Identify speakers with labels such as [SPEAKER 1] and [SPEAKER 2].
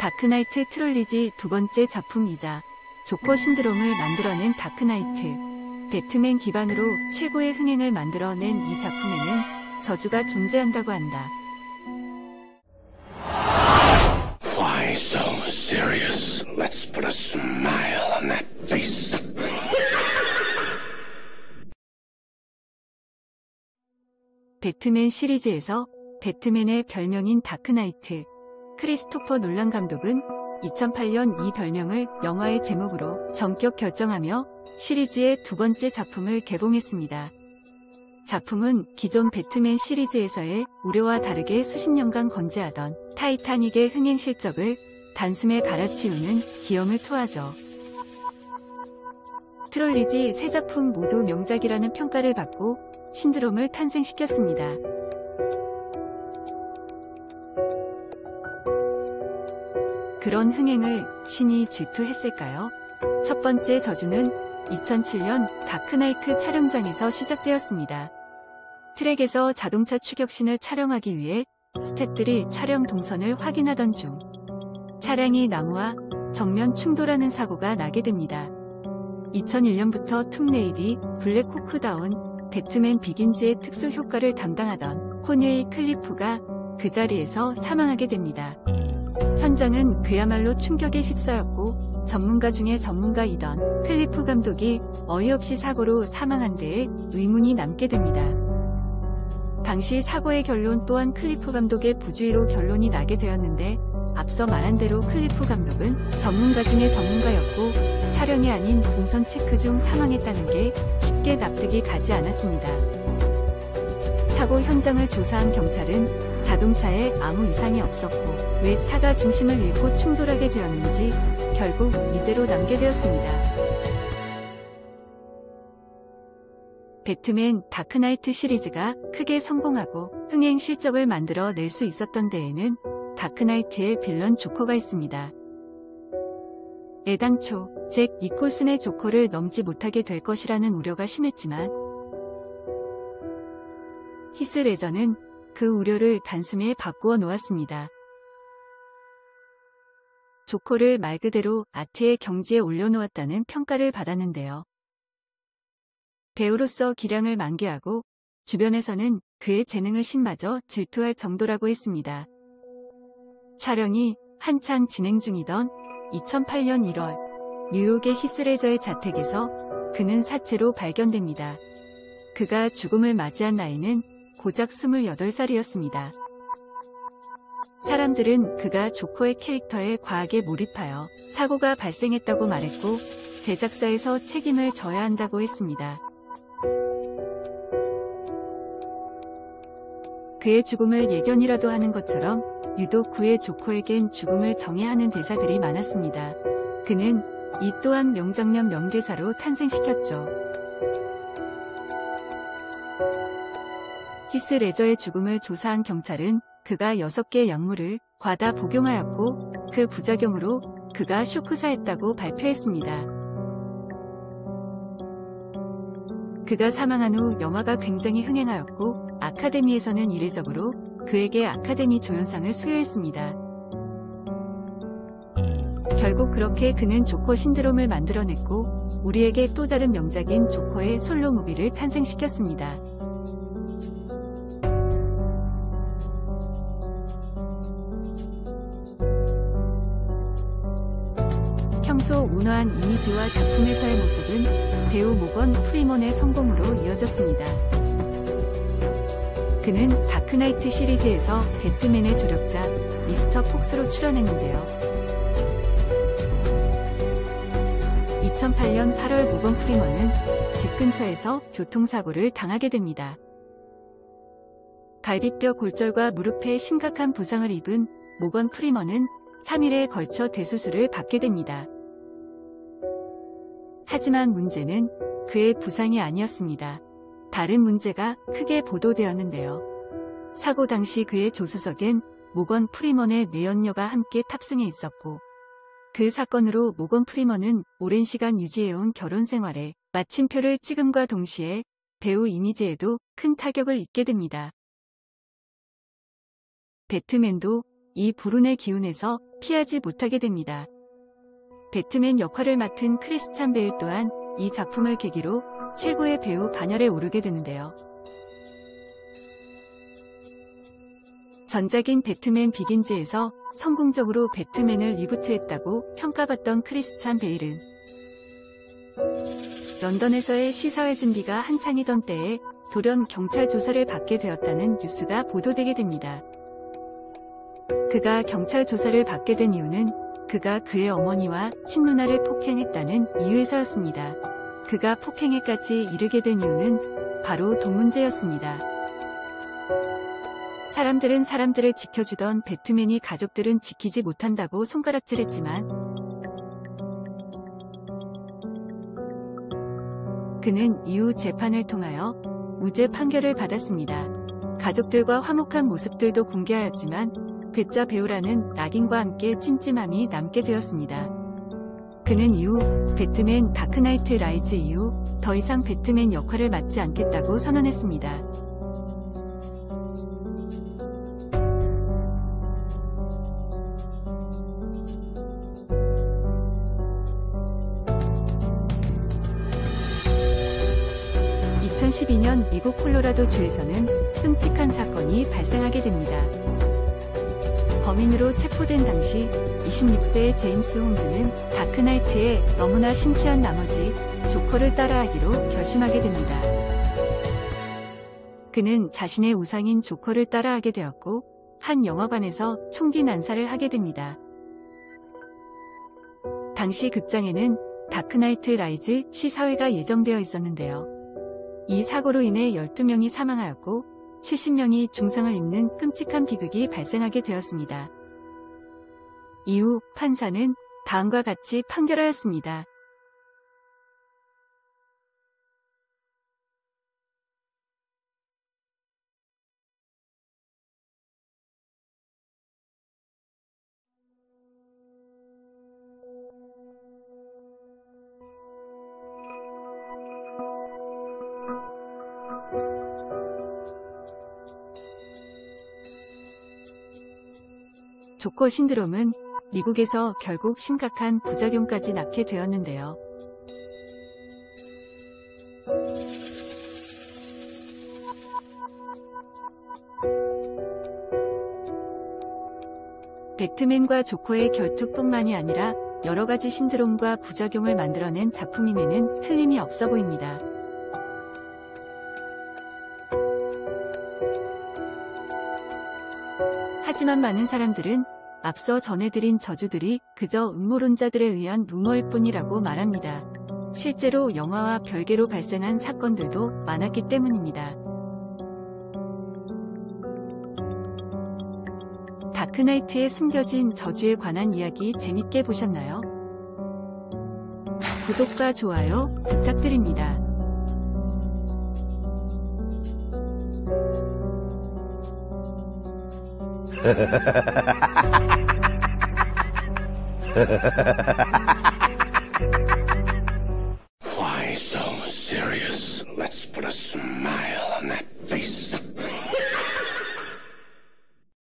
[SPEAKER 1] 다크나이트 트롤리지 두 번째 작품이자 조커 신드롬을 만들어낸 다크나이트, 배트맨 기반으로 최고의 흥행을 만들어낸 이 작품에는 저주가 존재한다고 한다.
[SPEAKER 2] Why so serious? Let's put a smile on that face.
[SPEAKER 1] 배트맨 시리즈에서 배트맨의 별명인 다크나이트, 크리스토퍼 놀란 감독은 2008년 이 별명을 영화의 제목으로 전격 결정하며 시리즈의 두 번째 작품을 개봉했습니다. 작품은 기존 배트맨 시리즈에서의 우려와 다르게 수십 년간 건재하던 타이타닉의 흥행 실적을 단숨에 갈아치우는 기염을 토하죠. 트롤리지 세 작품 모두 명작이라는 평가를 받고 신드롬을 탄생시켰습니다. 그런 흥행을 신이 질투했을까요? 첫 번째 저주는 2007년 다크나이트 촬영장에서 시작되었습니다. 트랙에서 자동차 추격신을 촬영하기 위해 스태프들이 촬영 동선을 확인하던 중 차량이 나무와 정면 충돌하는 사고가 나게 됩니다. 2001년부터 툼레이디, 블랙 호크다운, 배트맨 비긴즈의 특수 효과를 담당하던 코니웨이 클리프가 그 자리에서 사망하게 됩니다. 현장은 그야말로 충격에 휩싸였고 전문가 중에 전문가이던 클리프 감독이 어이없이 사고로 사망한 데에 의문이 남게 됩니다. 당시 사고의 결론 또한 클리프 감독의 부주의로 결론이 나게 되었는데 앞서 말한 대로 클리프 감독은 전문가 중에 전문가였고 촬영이 아닌 동선 체크 중 사망했다는 게 쉽게 납득이 가지 않았습니다. 사고 현장을 조사한 경찰은 자동차에 아무 이상이 없었고 왜 차가 중심을 잃고 충돌하게 되었는지 결국 미제로 남게 되었습니다. 배트맨 다크나이트 시리즈가 크게 성공하고 흥행 실적을 만들어 낼 수 있었던 데에는 다크나이트의 빌런 조커가 있습니다. 애당초 잭 니콜슨의 조커를 넘지 못하게 될 것이라는 우려가 심했지만 히스 레저는 그 우려를 단숨에 바꾸어 놓았습니다. 조커를 말 그대로 아트의 경지에 올려놓았다는 평가를 받았는데요. 배우로서 기량을 만개하고 주변에서는 그의 재능을 신마저 질투할 정도라고 했습니다. 촬영이 한창 진행 중이던 2008년 1월 뉴욕의 히스레저의 자택에서 그는 사체로 발견됩니다. 그가 죽음을 맞이한 나이는 고작 28살이었습니다. 사람들은 그가 조커의 캐릭터에 과하게 몰입하여 사고가 발생했다고 말했고 제작사에서 책임을 져야 한다고 했습니다. 그의 죽음을 예견이라도 하는 것처럼 유독 그의 조커에겐 죽음을 정의하는 대사들이 많았습니다. 그는 이 또한 명장면 명대사로 탄생시켰죠. 히스 레저의 죽음을 조사한 경찰은 그가 6개의 약물을 과다 복용하였고 그 부작용으로 그가 쇼크사했다고 발표했습니다. 그가 사망한 후 영화가 굉장히 흥행하였고 아카데미에서는 이례적으로 그에게 아카데미 조연상을 수여했습니다. 결국 그렇게 그는 조커 신드롬을 만들어냈고 우리에게 또 다른 명작인 조커의 솔로 무비를 탄생시켰습니다. 평소 온화한 이미지와 작품에서의 모습은 배우 모건 프리먼의 성공으로 이어졌습니다. 그는 다크나이트 시리즈에서 배트맨의 조력자 미스터 폭스로 출연했는데요. 2008년 8월 모건 프리먼은 집 근처에서 교통사고를 당하게 됩니다. 갈비뼈 골절과 무릎에 심각한 부상을 입은 모건 프리먼은 3일에 걸쳐 대수술을 받게 됩니다. 하지만 문제는 그의 부상이 아니었습니다. 다른 문제가 크게 보도되었는데요. 사고 당시 그의 조수석엔 모건 프리먼의 내연녀가 함께 탑승해 있었고 그 사건으로 모건 프리먼은 오랜 시간 유지해온 결혼 생활에 마침표를 찍음과 동시에 배우 이미지에도 큰 타격을 입게 됩니다. 배트맨도 이 불운의 기운에서 피하지 못하게 됩니다. 배트맨 역할을 맡은 크리스찬 베일 또한 이 작품을 계기로 최고의 배우 반열에 오르게 되는데요. 전작인 배트맨 비긴즈에서 성공적으로 배트맨을 리부트했다고 평가받던 크리스찬 베일은 런던에서의 시사회 준비가 한창이던 때에 돌연 경찰 조사를 받게 되었다는 뉴스가 보도되게 됩니다. 그가 경찰 조사를 받게 된 이유는 그가 그의 어머니와 친누나를 폭행했다는 이유에서였습니다. 그가 폭행에까지 이르게 된 이유는 바로 돈 문제였습니다. 사람들은 사람들을 지켜주던 배트맨이 가족들은 지키지 못한다고 손가락질했지만 그는 이후 재판을 통하여 무죄 판결을 받았습니다. 가족들과 화목한 모습들도 공개하였지만 괴짜 배우라는 낙인과 함께 찜찜함이 남게 되었습니다. 그는 이후 배트맨 다크나이트 라이즈 이후 더 이상 배트맨 역할을 맡지 않겠다고 선언했습니다. (2012년) 미국 콜로라도 주에서는 끔찍한 사건이 발생하게 됩니다. 범인으로 체포된 당시 26세의 제임스 홈즈는 다크나이트에 너무나 심취한 나머지 조커를 따라하기로 결심하게 됩니다. 그는 자신의 우상인 조커를 따라하게 되었고 한 영화관에서 총기 난사를 하게 됩니다. 당시 극장에는 다크나이트 라이즈 시사회가 예정되어 있었는데요. 이 사고로 인해 12명이 사망하였고 70명이 중상을 입는 끔찍한 비극이 발생하게 되었습니다. 이후 판사는 다음과 같이 판결하였습니다. 조커 신드롬은 미국에서 결국 심각한 부작용까지 낳게 되었는데요. 배트맨과 조커의 결투뿐만이 아니라 여러 가지 신드롬과 부작용을 만들어낸 작품임에는 틀림이 없어 보입니다. 하지만 많은 사람들은 앞서 전해드린 저주들이 그저 음모론자들에 의한 루머일 뿐이라고 말합니다. 실제로 영화와 별개로 발생한 사건들도 많았기 때문입니다. 다크나이트에 숨겨진 저주에 관한 이야기 재밌게 보셨나요? 구독과 좋아요 부탁드립니다.
[SPEAKER 2] Why so serious? Let's put a smile on that